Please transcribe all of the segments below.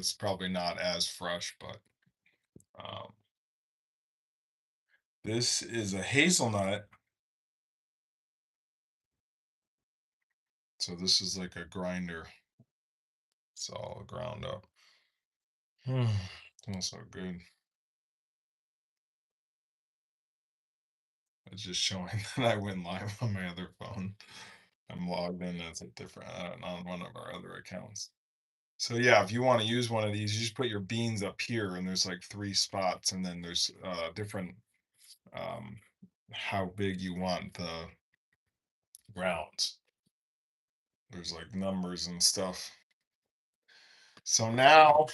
It's probably not as fresh, but um, this is a hazelnut. So this is like a grinder. It's all ground up. Smells so good. It's just showing that I went live on my other phone. I'm logged in as a different on one of our other accounts. So yeah, if you want to use one of these, you just put your beans up here, and there's like three spots, and then there's different um, how big you want the rounds. There's like numbers and stuff. So now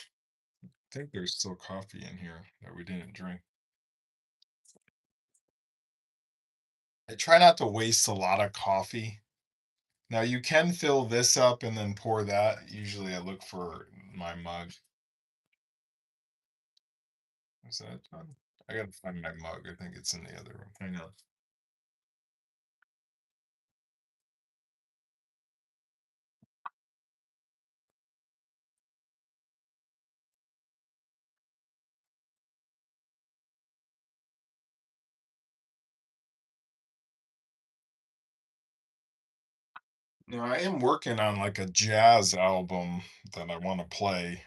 I think there's still coffee in here that we didn't drink. I try not to waste a lot of coffee. Now you can fill this up and then pour that. Usually I look for my mug. Is that done? I gotta find my mug. I think it's in the other room. I know. No, I am working on like a jazz album that I want to play.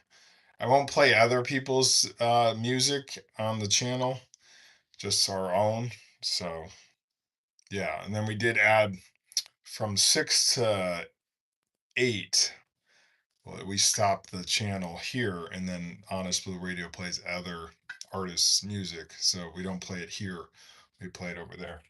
I won't play other people's music on the channel, just our own. So yeah, and then we did add from 6 to 8. Well, we stopped the channel here, and then Honest Blue Radio plays other artists' music. So we don't play it here; we play it over there.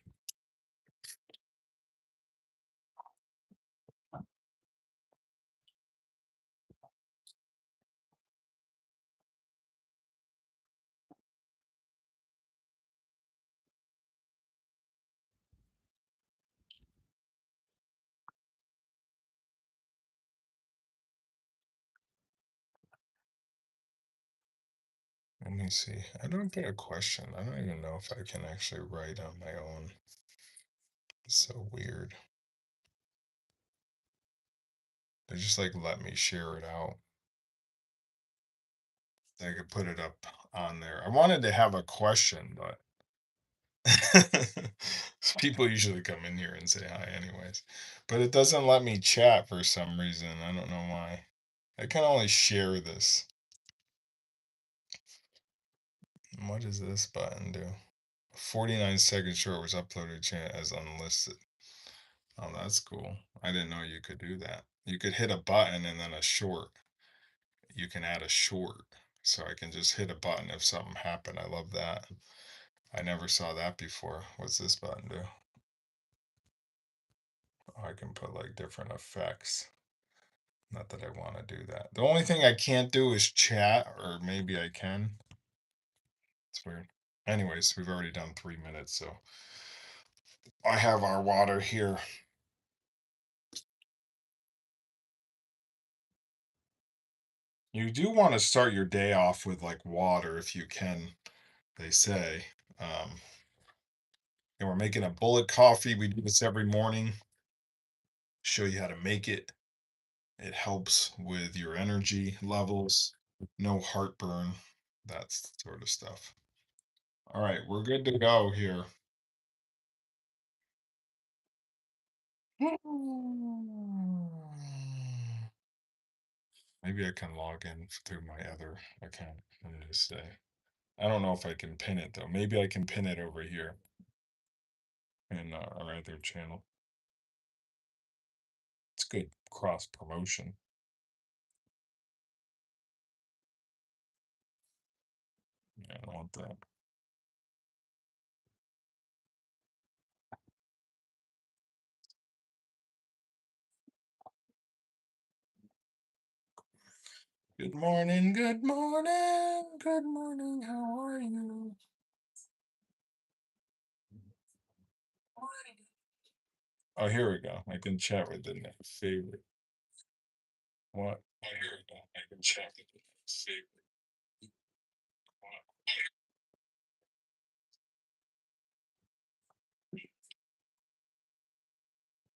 Let me see. I don't get a question. I don't even know if I can actually write on my own. It's so weird. They just like let me share it out. I could put it up on there. I wanted to have a question, but people usually come in here and say hi anyways. But it doesn't let me chat for some reason. I don't know why. I can only share this. What does this button do? 49 seconds short was uploaded channel as unlisted. Oh, that's cool. I didn't know you could do that. You could hit a button and then a short. You can add a short. So I can just hit a button if something happened. I love that. I never saw that before. What's this button do? Oh, I can put like different effects. Not that I want to do that. The only thing I can't do is chat, or maybe I can. It's weird. Anyways, we've already done 3 minutes, so I have our water here. You do want to start your day off with like water if you can, they say. And we're making a bullet coffee. We do this every morning. Show you how to make it. It helps with your energy levels, no heartburn, that sort of stuff. All right, we're good to go here. Maybe I can log in through my other account and just say, I don't know if I can pin it though. Maybe I can pin it over here in our other channel. It's good cross promotion. Yeah, I don't want that. Good morning, good morning, good morning. How are you? Oh, here we go. I can chat with the favorite. What? Oh, here we go. I can chat with the favorite.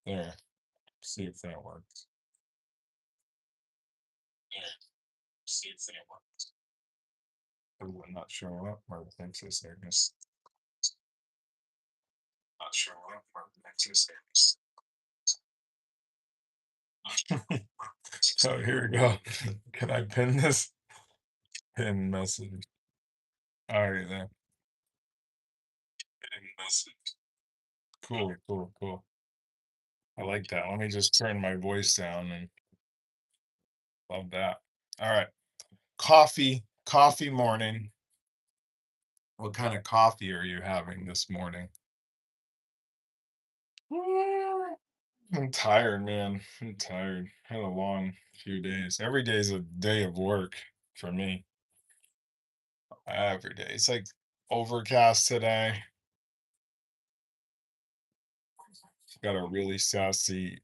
There. See if that works. There. It will not show up. Or thinks it's there. Just not showing up. Or thinks it's there. So here we go. Can I pin this? Pin message. All right, then. Pin message. Cool, cool, cool. I like that. Let me just turn my voice down and love that. All right. Coffee morning. What kind of coffee are you having this morning? I'm tired, man. I'm tired. Had a long few days. Every day is a day of work for me. Every day. It's like overcast today. Got a really sassy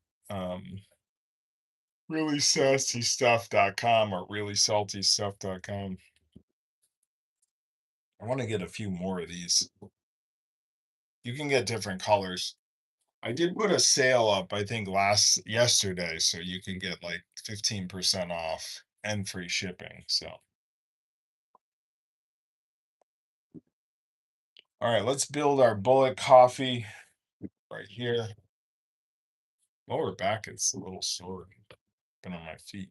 stuff.com or really salty stuff.com. I want to get a few more of these. You can get different colors. I did put a sale up, I think yesterday, so you can get like 15% off and free shipping. So, all right, let's build our bullet coffee right here. Lower back, it's a little sore. Been on my feet.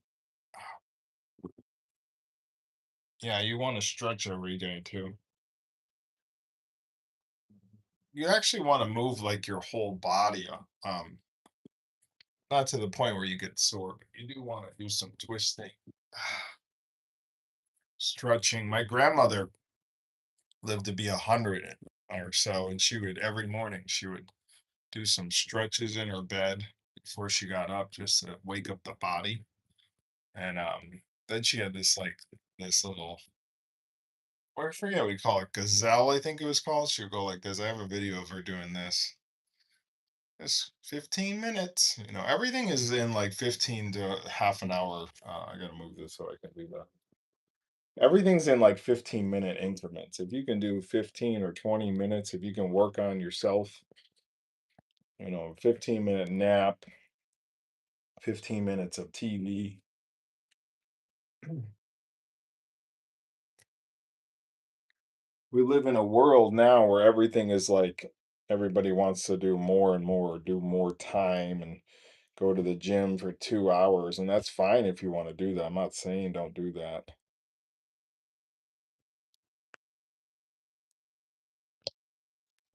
Yeah, you want to stretch every day too. You actually want to move like your whole body, not to the point where you get sore, but you do want to do some twisting, stretching. My grandmother lived to be 100 or so, and she would every morning she would do some stretches in her bed before she got up just to wake up the body. And then she had this little, I forget what we call it, gazelle, I think it was called. She would go like this. I have a video of her doing this. It's 15 minutes. Everything is in like 15 to half an hour. I gotta move this so I can do that. Everything's in like 15-minute increments. If you can do 15 or 20 minutes, if you can work on yourself, 15-minute nap, 15 minutes of TV. We live in a world now where everything is like everybody wants to do more and more, do more time and go to the gym for 2 hours. And that's fine if you want to do that. I'm not saying don't do that.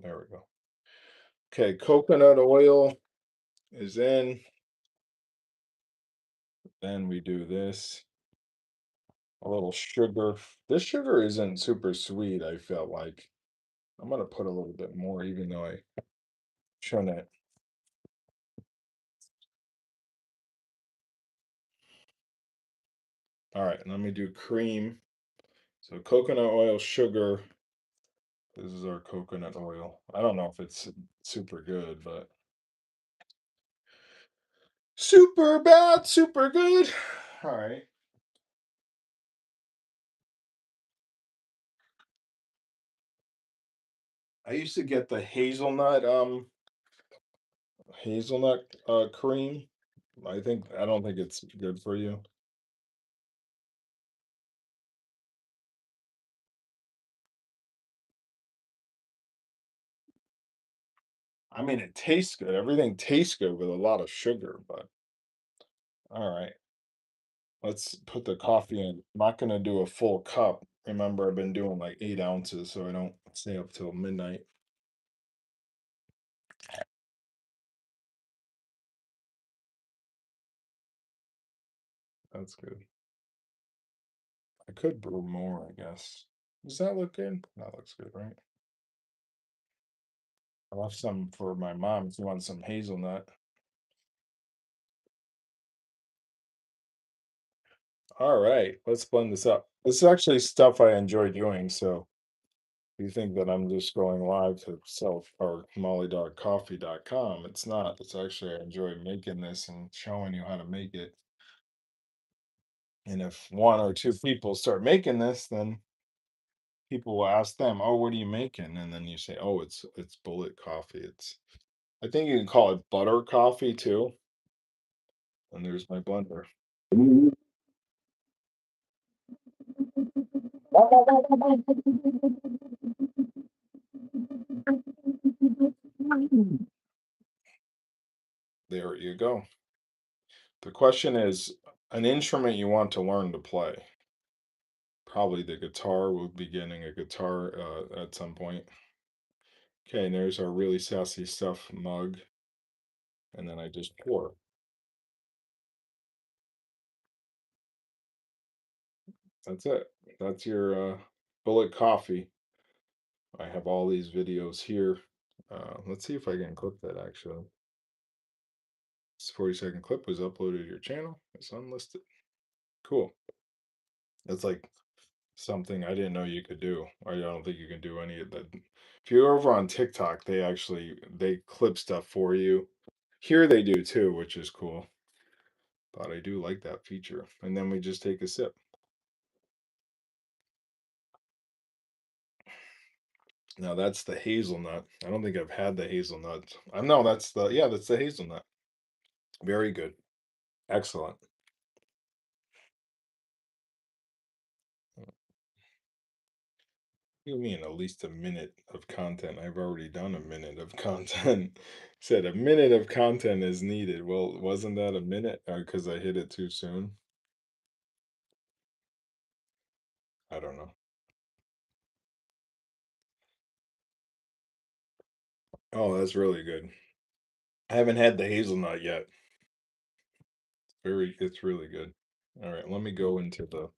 There we go. Okay, coconut oil is in. Then we do this. A little sugar. This sugar isn't super sweet, I felt like. I'm gonna put a little bit more, even though I shouldn't. All right, let me do cream. So coconut oil, sugar. This is our coconut oil. I don't know if it's super good, but super bad, super good. All right. I used to get the hazelnut cream. I don't think it's good for you. I mean, it tastes good. Everything tastes good with a lot of sugar, but all right. Let's put the coffee in. I'm not gonna do a full cup. Remember, I've been doing like 8 ounces, so I don't stay up till midnight. That's good. I could brew more, I guess. Does that look good? That looks good, right? I left some for my mom if you want some hazelnut. All right, let's blend this up. This is actually stuff I enjoy doing, so if you think that I'm just going live to self or molly.coffee.com, it's not. It's actually I enjoy making this and showing you how to make it. And if one or two people start making this, then people will ask them, "Oh, what are you making?" And then you say, "Oh, it's bullet coffee." I think you can call it butter coffee too. And there's my blender. There you go. The question is an instrument you want to learn to play. Probably the guitar. We'll be getting a guitar at some point. Okay, and there's our really sassy stuff mug. And then I just pour. That's it. That's your bullet coffee. I have all these videos here. Let's see if I can clip that actually. This 40-second clip was uploaded to your channel. It's unlisted. Cool. That's like something I didn't know you could do. I don't think you can do any of that. If you're over on TikTok, they clip stuff for you. Here they do too, which is cool. But I do like that feature. And then we just take a sip. Now that's the hazelnut. I don't think I've had the hazelnut. I know that's the hazelnut. Very good. Excellent. You mean at least a minute of content? I've already done a minute of content. Said a minute of content is needed. Well, wasn't that a minute? Because I hit it too soon. I don't know. Oh, that's really good. I haven't had the hazelnut yet. It's really good. All right, let me go into the.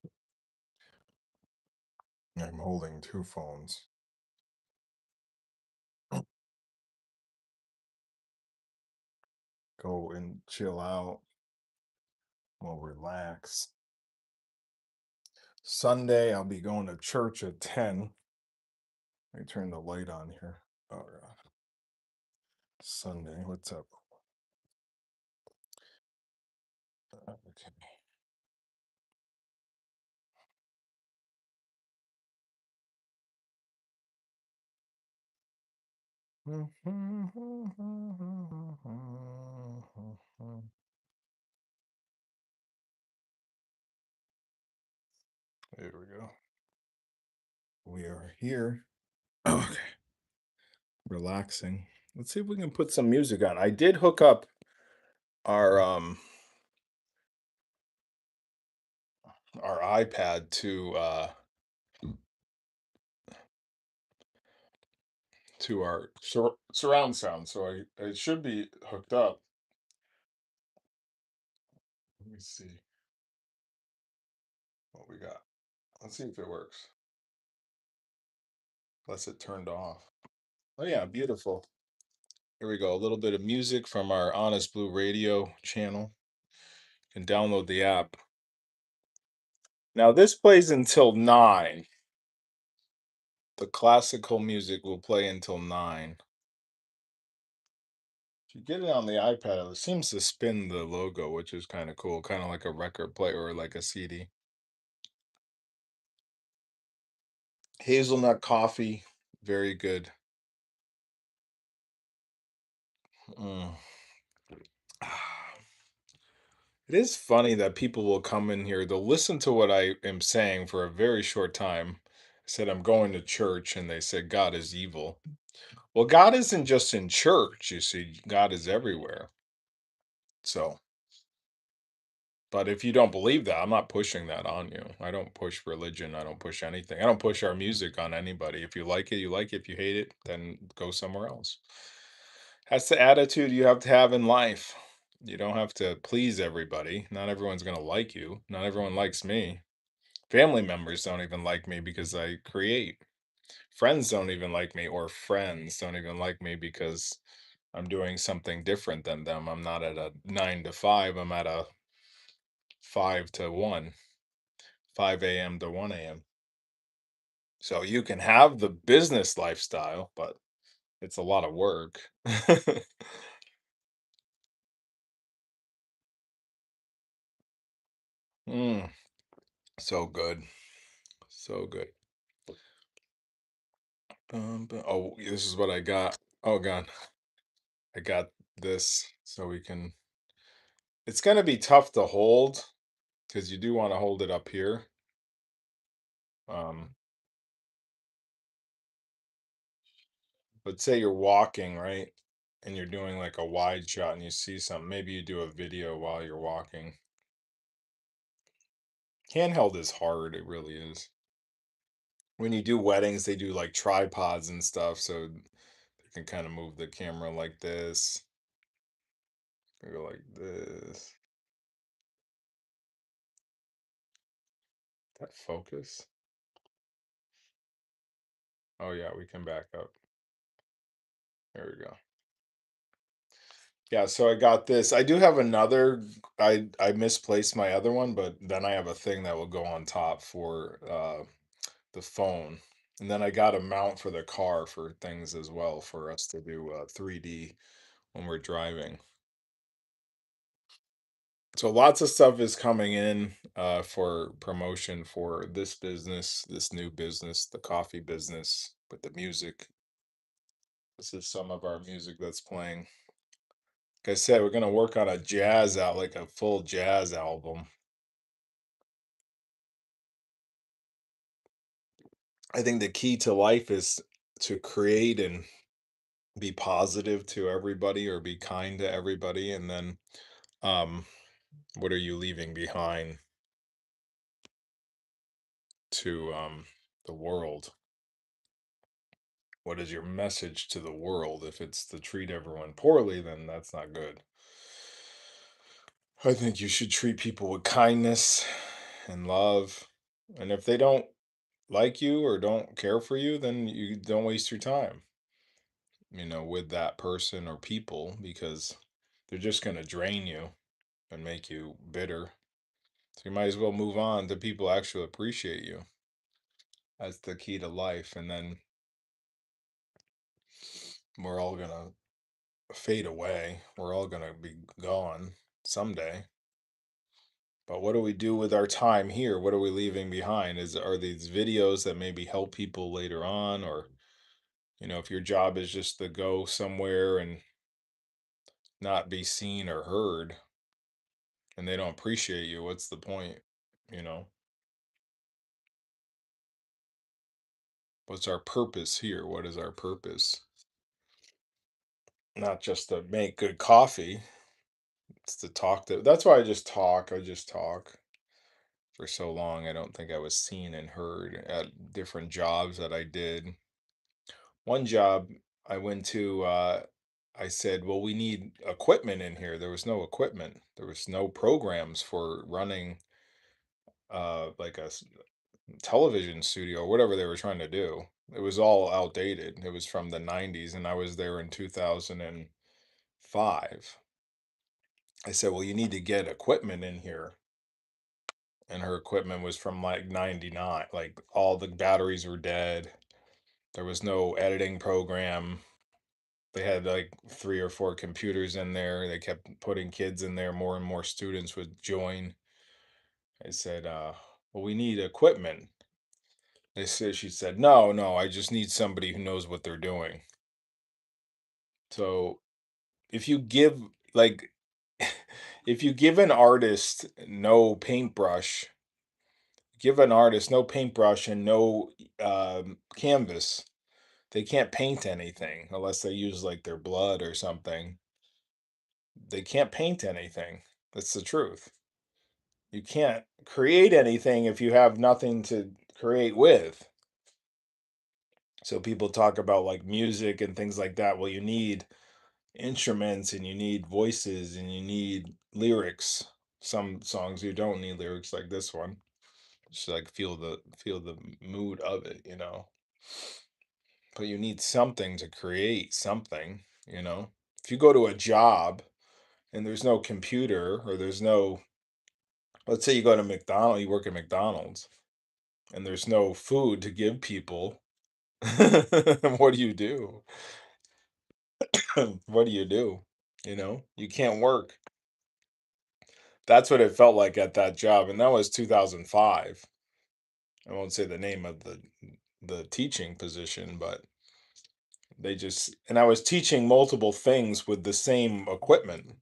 I'm holding two phones. Go and chill out. We'll relax. Sunday, I'll be going to church at 10. Let me turn the light on here. Oh, God. Sunday, what's up? Okay. There we go. We are here. Okay. Relaxing. Let's see if we can put some music on. I did hook up our our iPad to our surround sound, so I it should be hooked up. Let me see what we got. Let's see if it works. Unless it turned off. Oh yeah, beautiful. Here we go. A little bit of music from our Honest Blue Radio channel. You can download the app. Now this plays until 9. The classical music will play until 9. If you get it on the iPad, it seems to spin the logo, which is kind of cool, kind of like a record player or like a CD. Hazelnut coffee, very good. Mm. It is funny that people will come in here, they'll listen to what I am saying for a very short time. I said I'm going to church, and they said God is evil. Well, God isn't just in church, you see, God is everywhere. So, but if you don't believe that, I'm not pushing that on you. I don't push religion. I don't push anything. I don't push our music on anybody. If you like it, you like it. If you hate it, then go somewhere else. That's the attitude you have to have in life. You don't have to please everybody. Not everyone's going to like you. Not everyone likes me. Family members don't even like me because I create. Friends don't even like me, or friends don't even like me because I'm doing something different than them. I'm not at a 9 to 5. I'm at a 5 to 1, 5 a.m. to 1 a.m. So you can have the business lifestyle, but it's a lot of work. Mm, so good. So good. Oh, this is what I got. Oh, God. I got this so we can. It's going to be tough to hold because you do want to hold it up here. Um, but say you're walking, right? And you're doing like a wide shot and you see something. Maybe you do a video while you're walking. Handheld is hard, it really is. When you do weddings, they do like tripods and stuff, so you can kind of move the camera like this. Go like this. That focus. Oh yeah, we can back up. There we go. Yeah, so I got this. I do have another. I misplaced my other one, but then I have a thing that will go on top for the phone. And then I got a mount for the car for things as well for us to do 3D when we're driving. So lots of stuff is coming in for promotion for this business, this new business, the coffee business with the music. This is some of our music that's playing. Like I said, we're gonna work on a jazz out, like a full jazz album. I think the key to life is to create and be positive to everybody or be kind to everybody. And then um, what are you leaving behind to the world? What is your message to the world? If it's to treat everyone poorly, then that's not good. I think you should treat people with kindness and love. And if they don't like you or don't care for you, then you don't waste your time, with that person or people because they're just going to drain you and make you bitter. So you might as well move on to people who actually appreciate you. That's the key to life. And then we're all going to fade away. We're all going to be gone someday. But what do we do with our time here? What are we leaving behind? Are these videos that maybe help people later on, or if your job is just to go somewhere and not be seen or heard, and they don't appreciate you, what's the point? You know, what's our purpose here? What is our purpose? Not just to make good coffee. It's to talk to. That's why I just talk. I just talk for so long. I don't think I was seen and heard at different jobs that I did. One job I went to, I said, "Well, we need equipment in here." There was no equipment. There was no programs for running like television studio or whatever they were trying to do. It was all outdated. It was from the 90s and I was there in 2005. I said, "Well, you need to get equipment in here." And her equipment was from like 99. Like all the batteries were dead. There was no editing program. They had like 3 or 4 computers in there. They kept putting kids in there. More and more students would join. I said, well, we need equipment. She said, no, no, I just need somebody who knows what they're doing. So if you give like if you give an artist no paintbrush, give an artist no paintbrush and no canvas, they can't paint anything unless they use like their blood or something. They can't paint anything. That's the truth. You can't create anything if you have nothing to create with. So people talk about like music and things like that. Well, you need instruments and you need voices and you need lyrics. Some songs you don't need lyrics like this one. Just like feel the mood of it. But you need something to create something. If you go to a job and there's no computer or there's no, let's say you go to McDonald's, you work at McDonald's and there's no food to give people, what do you do? What do you do? You can't work. That's what it felt like at that job, and that was 2005. I won't say the name of the teaching position, but and I was teaching multiple things with the same equipment.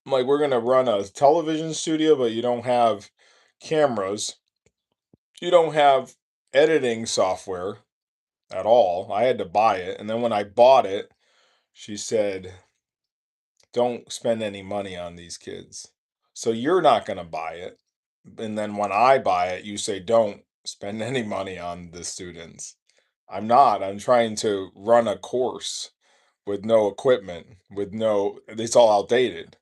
Like we're gonna run a television studio, but you don't have cameras. You don't have editing software at all. I had to buy it. And then when I bought it, she said, don't spend any money on these kids. So you're not going to buy it. And then when I buy it, you say, don't spend any money on the students. I'm not. I'm trying to run a course with no equipment, with no, it's all outdated.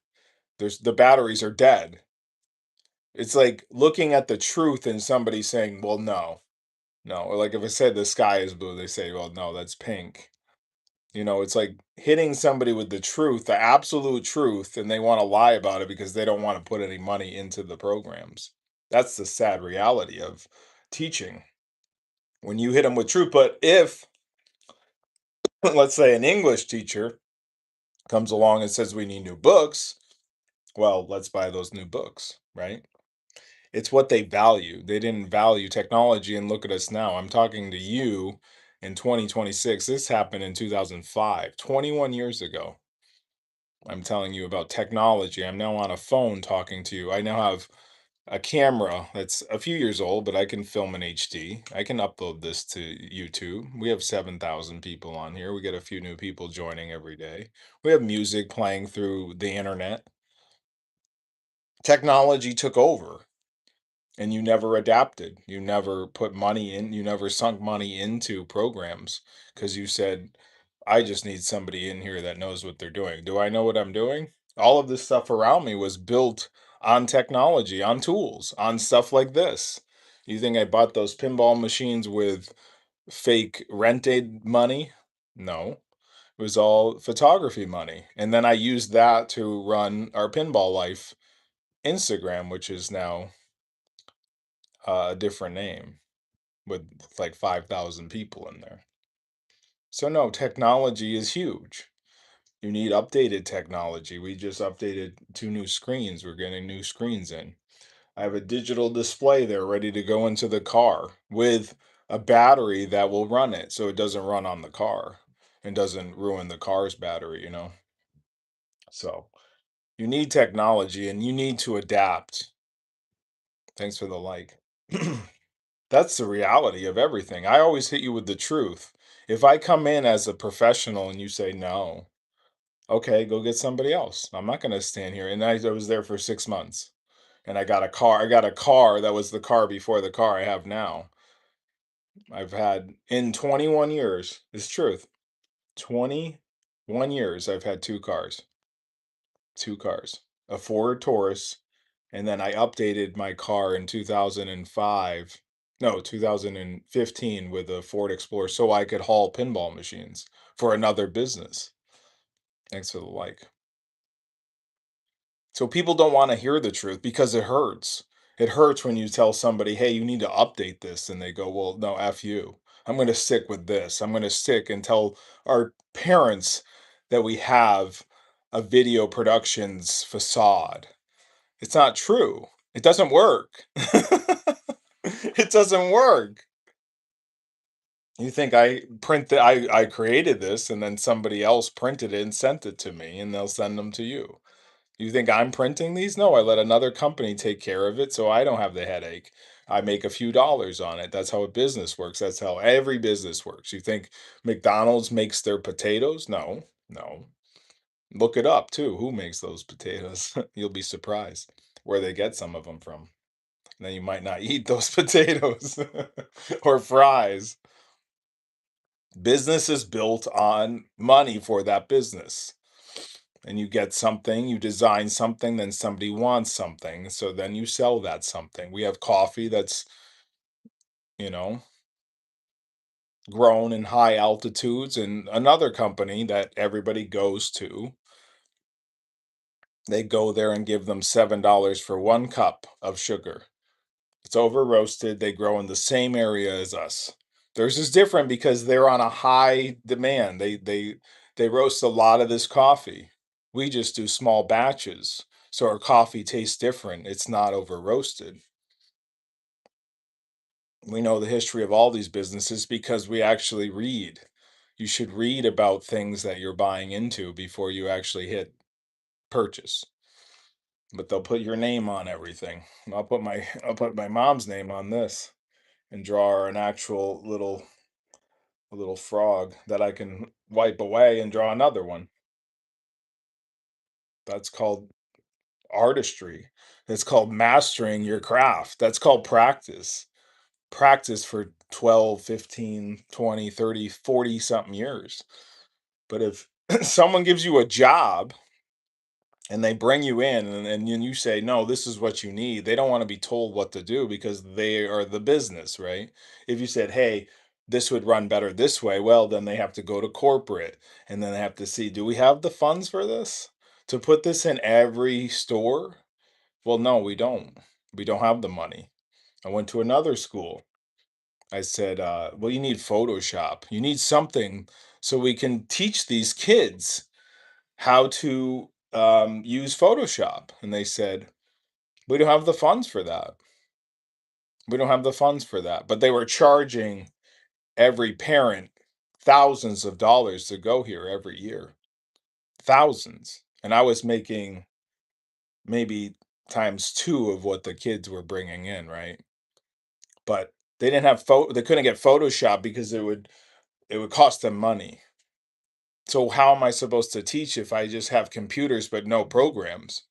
The batteries are dead. It's like looking at the truth and somebody saying, well, no, no. Or like if I said the sky is blue, they say, well, no, that's pink. It's like hitting somebody with the truth, the absolute truth, and they want to lie about it because they don't want to put any money into the programs. That's the sad reality of teaching when you hit them with truth. But if, let's say, an English teacher comes along and says we need new books, well, let's buy those new books, right? It's what they value. They didn't value technology, and look at us now. I'm talking to you in 2026. This happened in 2005, 21 years ago. I'm telling you about technology. I'm now on a phone talking to you. I now have a camera that's a few years old, but I can film in HD. I can upload this to YouTube. We have 7,000 people on here. We get a few new people joining every day. We have music playing through the internet. Technology took over and you never adapted. You never put money in, you never sunk money into programs because you said, I just need somebody in here that knows what they're doing. Do I know what I'm doing? All of this stuff around me was built on technology, on tools, on stuff like this. You think I bought those pinball machines with fake rented money? No, it was all photography money. And then I used that to run our Pinball Life Instagram, which is now a different name with like 5,000 people in there. So, no, technology is huge. You need updated technology. We just updated 2 new screens. We're getting new screens in. I have a digital display there ready to go into the car with a battery that will run it so it doesn't run on the car and doesn't ruin the car's battery. So, you need technology and you need to adapt. Thanks for the like. That's the reality of everything. I always hit you with the truth. If I come in as a professional and you say no, okay, go get somebody else. I'm not going to stand here. And I was there for 6 months and I got a car. I got a car that was the car before the car I have now. I've had in 21 years, it's truth. 21 years, I've had two cars, a Ford Taurus, and then I updated my car in 2005, no, 2015 with a Ford Explorer so I could haul pinball machines for another business. Thanks for the like. So people don't want to hear the truth because it hurts. It hurts when you tell somebody, hey, you need to update this. And they go, well, no, F you. I'm going to stick with this. I'm going to stick and tell our parents that we have a video productions facade. It's not true. It doesn't work. It doesn't work. You think I created this and then somebody else printed it and sent it to me and they'll send them to you. You think I'm printing these? No, I let another company take care of it so I don't have the headache. I make a few dollars on it. That's how a business works. That's how every business works. You think McDonald's makes their potatoes? No, no. Look it up too. Who makes those potatoes? You'll be surprised where they get some of them from. Then you might not eat those potatoes or fries. Business is built on money for that business. And you get something, you design something, then somebody wants something. So then you sell that something. We have coffee that's, you know, grown in high altitudes, and another company that everybody goes to, they go there and give them $7 for 1 cup of sugar. It's over roasted. They grow in the same area as us. Theirs is different because they're on a high demand. They roast a lot of this coffee. We just do small batches. So our coffee tastes different. It's not over roasted. We know the history of all these businesses because we actually read. You should read about things that you're buying into before you actually hit purchase. But they'll put your name on everything. I'll put my mom's name on this. and draw an actual little frog that I can wipe away and draw another one. That's called artistry. It's called mastering your craft. That's called practice. Practice for 12, 15, 20, 30, 40 something years. But if someone gives you a job and they bring you in and then you say, no, this is what you need, they don't want to be told what to do because they are the business, right? If you said, hey, this would run better this way, well, then they have to go to corporate and then they have to see, do we have the funds for this to put this in every store? Well, no, we don't. We don't have the money. I went to another school. I said, well, you need Photoshop. You need something so we can teach these kids how to use Photoshop. And they said, we don't have the funds for that. We don't have the funds for that. But they were charging every parent thousands of dollars to go here every year. Thousands. And I was making maybe times two of what the kids were bringing in, right? But they didn't have they couldn't get Photoshop because it would cost them money. So how am I supposed to teach if I just have computers but no programs?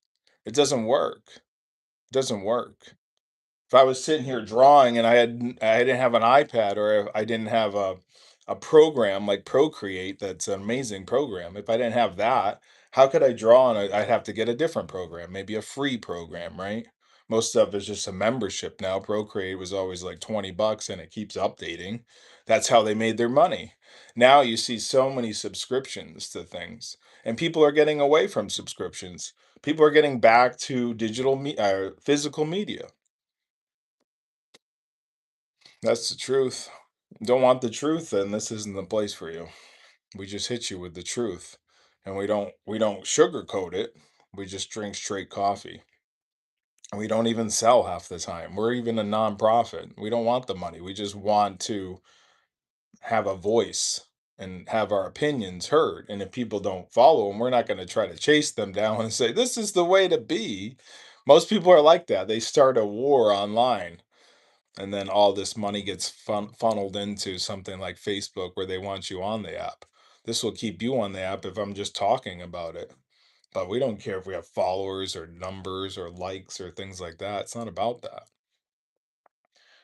It doesn't work. It doesn't work. If I was sitting here drawing and I didn't have an iPad or if I didn't have a program like Procreate, that's an amazing program. If I didn't have that, how could I draw on it? I'd have to get a different program, maybe a free program, right? Most stuff is just a membership now. Procreate was always like 20 bucks and it keeps updating. That's how they made their money. Now you see so many subscriptions to things, and people are getting away from subscriptions. People are getting back to physical media. That's the truth. Don't want the truth, then this isn't the place for you. We just hit you with the truth. And we don't sugarcoat it. We just drink straight coffee. And we don't even sell half the time. We're even a nonprofit. We don't want the money. We just want to have a voice and have our opinions heard. And if people don't follow them, we're not going to try to chase them down and say, this is the way to be. Most people are like that. They start a war online, and then all this money gets funneled into something like Facebook where they want you on the app. This will keep you on the app if I'm just talking about it. But we don't care if we have followers or numbers or likes or things like that. It's not about that.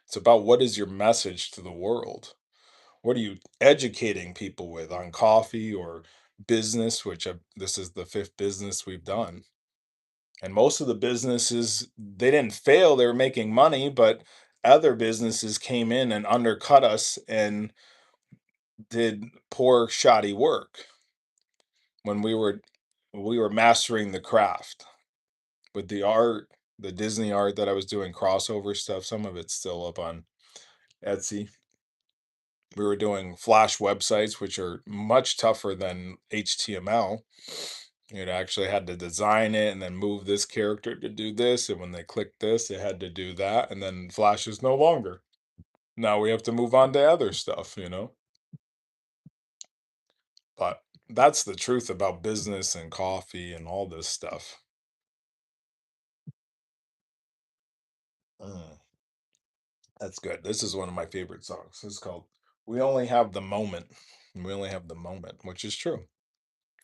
It's about what is your message to the world? What are you educating people with on coffee or business, which this is the fifth business we've done. And most of the businesses, they didn't fail, they were making money, but other businesses came in and undercut us and did poor, shoddy work when we were mastering the craft with the art, the Disney art that I was doing crossover stuff. Some of it's still up on Etsy. We were doing Flash websites, which are much tougher than HTML. It actually had to design it and then move this character to do this. And when they clicked this, it had to do that. And then Flash is no longer. Now we have to move on to other stuff. But that's the truth about business and coffee and all this stuff. Mm, that's good. This is one of my favorite songs. It's called We Only Have the Moment. We only have the moment, which is true.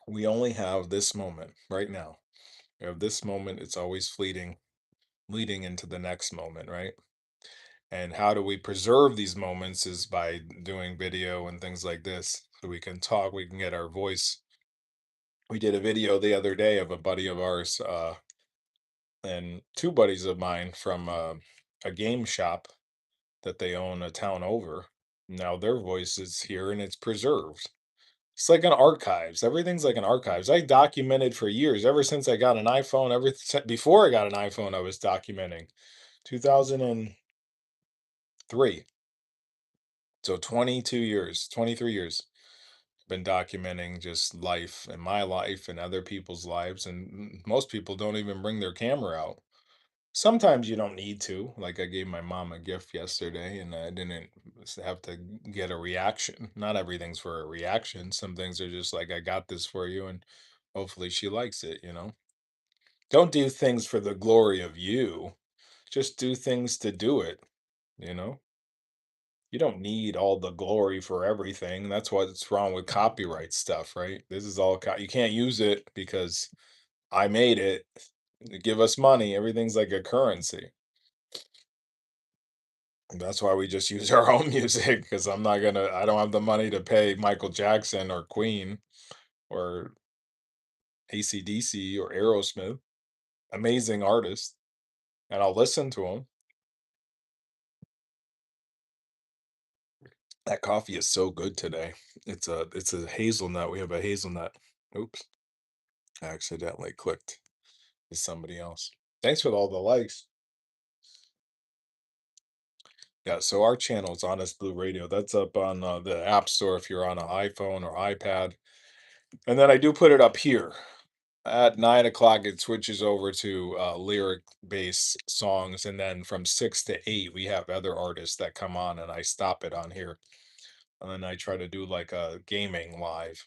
We only have this moment right now. We have this moment. It's always fleeting, leading into the next moment, right? And how do we preserve these moments is by doing video and things like this so we can talk, we can get our voice. We did a video the other day of a buddy of ours and two buddies of mine from a game shop that they own a town over. Now their voice is here and it's preserved. It's like an archives. Everything's like an archives. I documented for years, ever since I got an iPhone. Before I got an iPhone, I was documenting. 2003. So 22 years, 23 years, been documenting just life and my life and other people's lives. And most people don't even bring their camera out. Sometimes you don't need to. Like I gave my mom a gift yesterday and I didn't have to get a reaction. Not everything's for a reaction. Some things are just like, I got this for you and hopefully she likes it. Don't do things for the glory of you. Just do things to do it, you know? You don't need all the glory for everything. That's what's wrong with copyright stuff, right? This is all you can't use it because I made it. Give us money. Everything's like a currency. That's why we just use our own music because I don't have the money to pay Michael Jackson or Queen or AC/DC or Aerosmith. Amazing artists. And I'll listen to them. That coffee is so good today. It's a hazelnut. We have a hazelnut. Oops, I accidentally clicked to somebody else. Thanks for all the likes. Yeah, so our channel is Honest Blue Radio. That's up on the App Store if you're on an iPhone or iPad. And then I do put it up here. At 9 o'clock, it switches over to lyric-based songs, and then from 6 to 8, we have other artists that come on, and I stop it on here, and then I try to do like a gaming live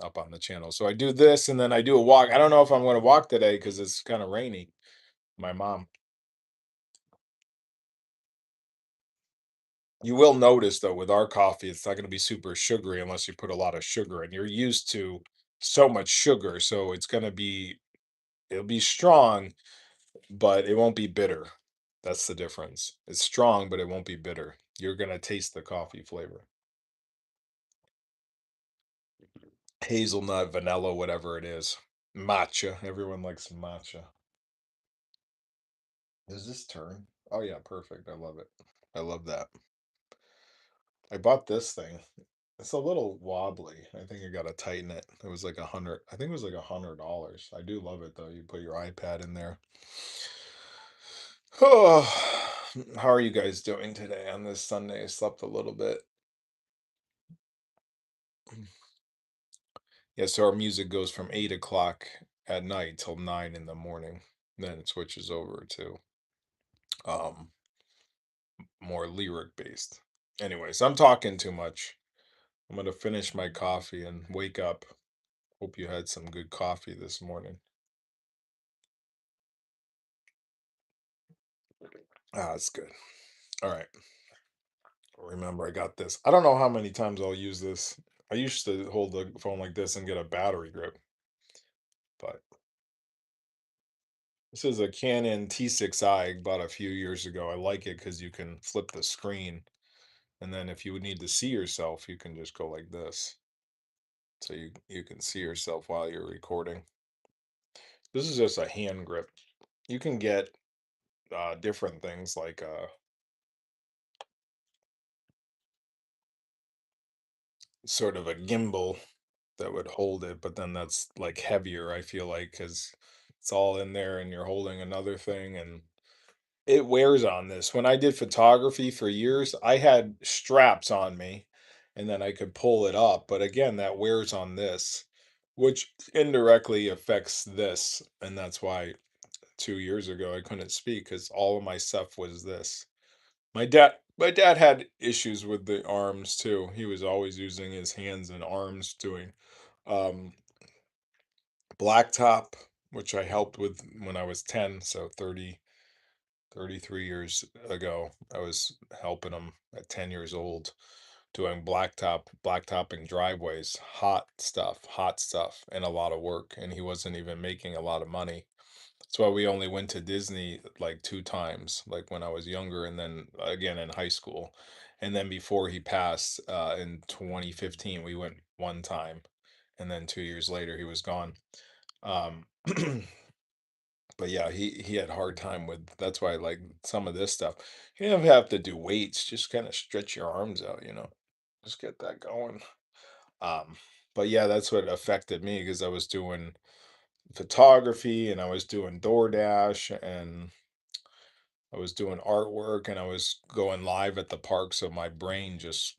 up on the channel. So I do this, and then I do a walk. I don't know if I'm going to walk today because it's kind of rainy. My mom. You will notice though with our coffee, it's not going to be super sugary unless you put a lot of sugar, and you're used to so much sugar, so it'll be strong, but it won't be bitter. That's the difference. It's strong, but it won't be bitter. You're gonna taste the coffee flavor. Hazelnut, vanilla, whatever it is. Matcha. Everyone likes matcha. Does this turn? Oh yeah, perfect. I love it. I love that. I bought this thing. It's a little wobbly. I think I gotta tighten it. It was like 100. I think it was like $100. I do love it though. You put your iPad in there. Oh, how are you guys doing today on this Sunday? I slept a little bit. Yeah, so our music goes from 8 o'clock at night till 9 in the morning. Then it switches over to um more lyric based. Anyways, I'm talking too much. I'm gonna finish my coffee and wake up. Hope you had some good coffee this morning. Ah, that's good. All right. Remember, I got this. I don't know how many times I'll use this. I used to hold the phone like this and get a battery grip, but this is a Canon T6i I bought a few years ago. I like it because you can flip the screen. And then if you would need to see yourself, you can just go like this. So you can see yourself while you're recording. This is just a hand grip. You can get different things like sort of a gimbal that would hold it, but then that's like heavier, I feel like, because it's all in there and you're holding another thing and it wears on this. When I did photography for years, I had straps on me and then I could pull it up. But again, that wears on this, which indirectly affects this. And that's why 2 years ago I couldn't speak because all of my stuff was this. My dad had issues with the arms too. He was always using his hands and arms doing um blacktop, which I helped with when I was 10, so 33 years ago. I was helping him at 10 years old doing blacktopping driveways, hot stuff, and a lot of work. And he wasn't even making a lot of money. That's why we only went to Disney like two times, like when I was younger, and then again in high school. And then before he passed in 2015, we went one time. And then 2 years later, he was gone. Um, but yeah, he had a hard time with that's why I like some of this stuff. You don't have to do weights, just kind of stretch your arms out, just get that going. Um, but yeah, that's what affected me because I was doing photography and I was doing DoorDash and I was doing artwork and I was going live at the park, so my brain just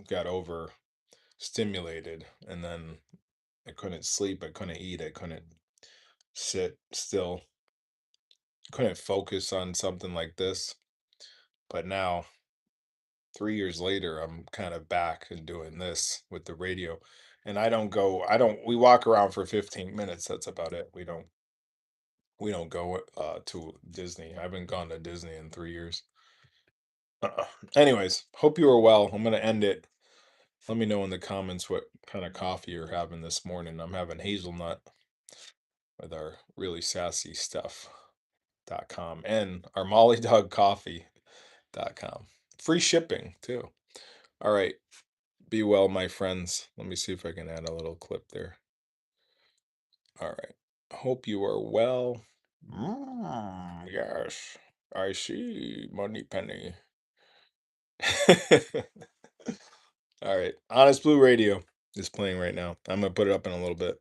got over stimulated and then I couldn't sleep, I couldn't eat, I couldn't sit still, couldn't focus on something like this. But now, 3 years later, I'm kind of back and doing this with the radio. And we walk around for 15 minutes. That's about it. We don't go to Disney. I haven't gone to Disney in 3 years. Uh-uh. Anyways, hope you are well. I'm gonna end it. Let me know in the comments what kind of coffee you're having this morning. I'm having hazelnut with our really sassy stuff.com and our Molly Dog Coffee.com. Free shipping too. All right. Be well, my friends. Let me see if I can add a little clip there. All right. Hope you are well. Yes, I see, Money Penny. All right. Honest Blue Radio is playing right now. I'm going to put it up in a little bit.